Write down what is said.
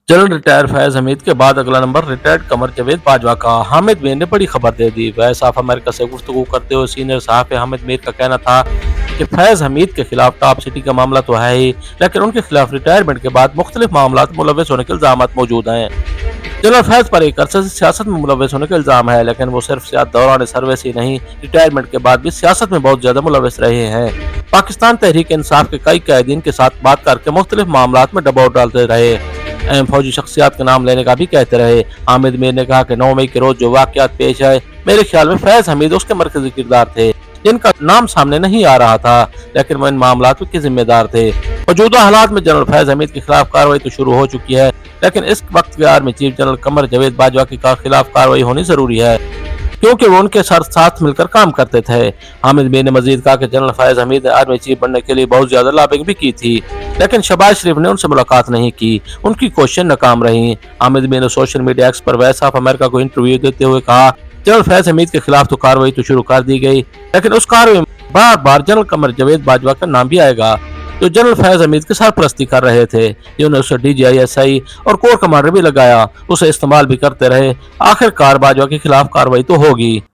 General retire Faiz Hamid के बाद अगला नंबर रिटायर्ड कमर जावेद बाजवा का। हामिद मीर ने बड़ी खबर दे दी। वैस ऑफ अमेरिका से गुफ्तगू करते हुए सीनियर सहाफ़ी हामिद मीर का कहना था कि फैज हमीद के खिलाफ टॉप सिटी का मामला तो है ही, लेकिन उनके खिलाफ रिटायरमेंट के बाद मुख्तलिफ मामला मुलव्वस होने के इल्जाम मौजूद हैं। जनरल फैज पर एक अरसे से सियासत में मुलव्वस होने का इल्जाम है, लेकिन वो सिर्फ दौरान सर्विस ही नहीं, रिटायरमेंट के बाद भी सियासत में बहुत ज्यादा मुलव्वस रहे हैं। पाकिस्तान तहरीक इंसाफ के कई कैदीन के साथ बात करके मुख्तलिफ मामला में दबाव डालते रहे। अहम फौजी शख्सियात के नाम लेने का भी कहते रहे। हामिद मीर ने कहा कि 9 मई के रोज जो वाकयात पेश आए, मेरे ख्याल में फैज हमीद उसके मरकजी किरदार थे, जिनका नाम सामने नहीं आ रहा था, लेकिन वो इन मामलों के जिम्मेदार थे। मौजूदा हालात में जनरल फैज हमीद के खिलाफ कार्रवाई तो शुरू हो चुकी है, लेकिन इस वक्त के दौर में चीफ जनरल कमर जावेद बाजवा के खिलाफ कार्रवाई होनी जरूरी है, क्योंकि वो उनके साथ मिलकर काम करते थे। हामिद मीर ने मजीद कहा कि जनरल फैज हमीद ने आर्मी चीफ बनने के लिए बहुत ज्यादा लॉबिंग भी की थी, लेकिन शहबाज शरीफ ने उनसे मुलाकात नहीं की, उनकी कोशिशें नाकाम रहीं। हामिद मीर ने सोशल मीडिया एक्स पर वॉइस ऑफ अमेरिका को इंटरव्यू देते हुए कहा, जनरल फैज हमीद के खिलाफ तो कार्रवाई तो शुरू कर दी गई, लेकिन उस कार्रवाई में बार बार जनरल कमर जावेद बाजवा का नाम भी आएगा, जो जनरल फैज हमीद की सरपरस्ती कर रहे थे, जिन्होंने उसे DGI और कोर कमांडर भी लगाया, उसे इस्तेमाल भी करते रहे। आखिरकार बाजवा के खिलाफ कार्रवाई तो होगी।